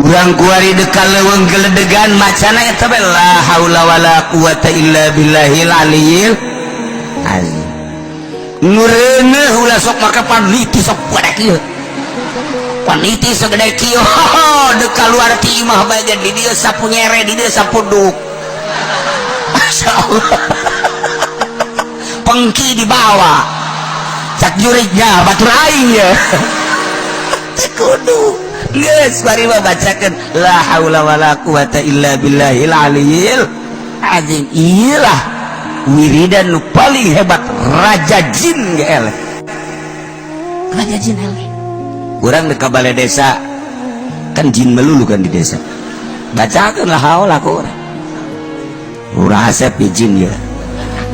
urang kuari dekal leuweung geledegan macana eta bae la haula wala quwata illa billahil aliyil azim. Ngureuneuh ulah sok make paniti sok pada kieu paniti segede kieu dekal luar ti imah bae di dieu sapu nyere di dieu sapu duk masyaallah pengki dibawa cak jurignya batur aing ya kudu geus bari mah bacakeun la haula wala quwata illa billahil aliyil azim. Iyalah wiridan nu paling hebat raja jin ge eleh raja jin eleh. Urang di balai desa kan jin melulu kan di desa bacakeun la haula ku urang asep jin ya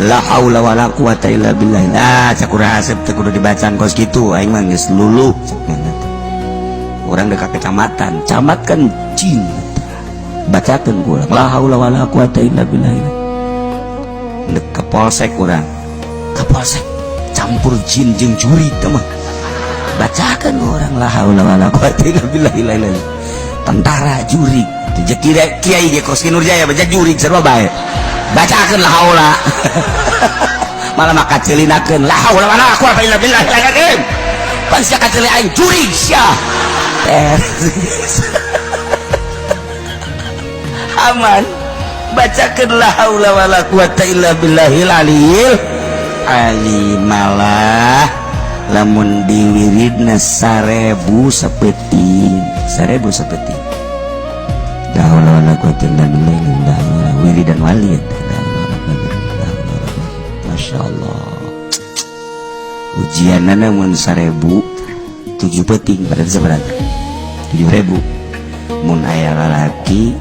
la haula wala quwata illa billah. Nah cak urang asep teh kudu dibacaan kos kitu aing mah geus lulu. Orang dekat kecamatan, camat kan jin. Bacakeun ku urang la haula wala quwata illa billah. Dek ke polsek urang. Ke polsek campur jin jeung jurig teh mah. Bacakeun urang la haula wala quwata illa billah. Tentara jurig. Teu kiai ge kos Nurjaya baca jurig sarua bae. Bacakeun la haula. Malah mah kacelinakeun la haula wala quwata illa billah. Pan sia kaceli aing jurig sia. Aman bacakeun la haula wala quwata illa billahil aliyil azim. Malah lamun diwiridna 1000 sapeting la haula wala quwata illa billah wiridan wali masyaallah. Ujianna mun 1000 7 peting berarti seberapa 7.000. Mun aya lalaki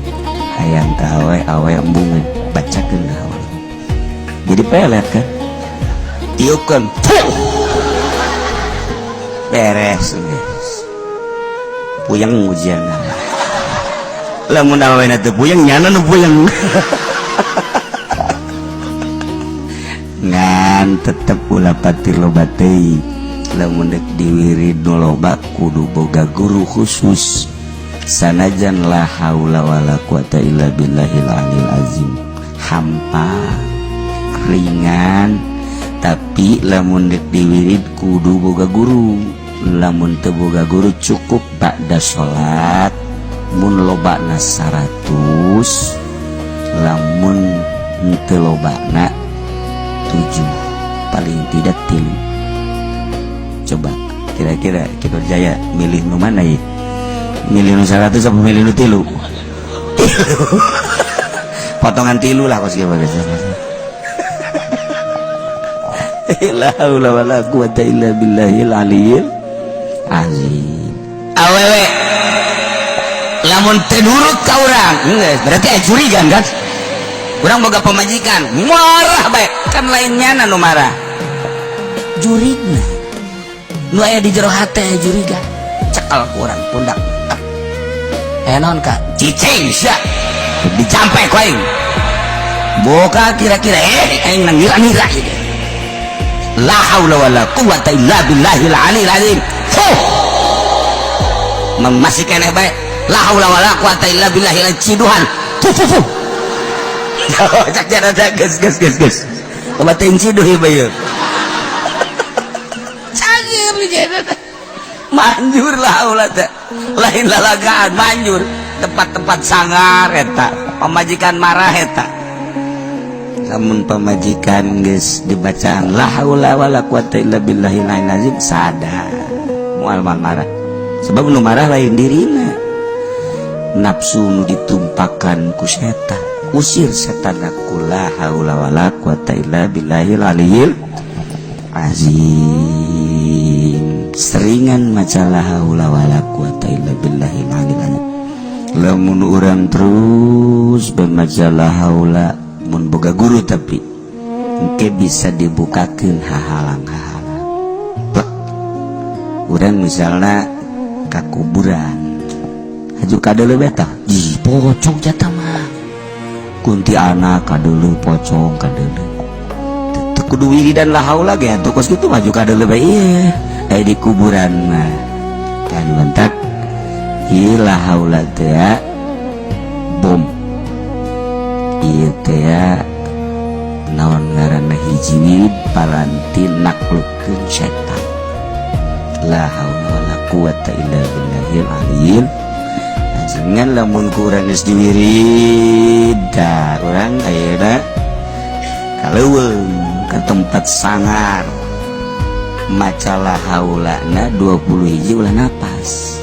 hayang ka awe embung bacakeun la haula jadi pelet kan tiupkeun beres puyeng ujian lamun awena teu puyeng nyana nu puyeng ngan tetep ulah patir loba teuing. Lamun dek diwirid nu loba kudu boga guru khusus sanajan la haula wala quwata illa billahil aliyil azim hampa ringan tapi lamun dek diwirid kudu boga guru. Lamun teu boga guru cukup ba'da salat mun lobana 100 lamun teu lobana 7 paling tidak 3. Coba kira-kira kita Jaya milih nu mana ya? Milih nu 100 apa milih nu 3? Potongan 3 lah kos kieu bagus. La haula wala quwata illa billahil aliyil azim. Awewe lamun teu nurut ka urang berarti aya curigan kan? Urang boga pamajikan marah bae kan lainnya nu marah jurigna nu aya di jero hate juriga cekal ku urang pundak naon ka cicing sia dicampe ku aing boga kira-kira aing ngira-ngira la haula wala quwata illa billahil aliyil azim masih keneh bae la haula wala quwata illa billahil ciduhan cak jana geus obat teuing ciduh ieu bae manjur lah ulah teh lain lalagaan manjur tempat-tempat sangar eta pamajikan marah eta. Lamun pamajikan geus dibacaan la haula wala quwata illa billahil azim sadar moal marah sebab nu marah lain dirina nafsu nu ditumpakan ku setan usir setan aku la haula wala quwata illa billahil aliyil azim. Seringan maca la haula wala quwata illa billahil aliyil azim. Lamun urang terus bemaca la haula mun boga guru tapi engke bisa dibukakeun hahalang-hahalang. Urang misalna ka kuburan haju kadeuleu beta pocong jata mah kunti anak kadeuleu pocong kadeuleu teu kudu wiridan la haula ge atuh kos kitu maju kadeuleu bae ieu di kuburan mah kan mentak ilah haula teh bom ieu teh naon ngaranna hiji wirid paranti naklukkeun setan la haula wala quwata illa billahil aliyil ajengan lamun ku urang geus diwirid da urang ayeuna kaleuweung ka tempat sangar maca la haulana 20 hiji ulah napas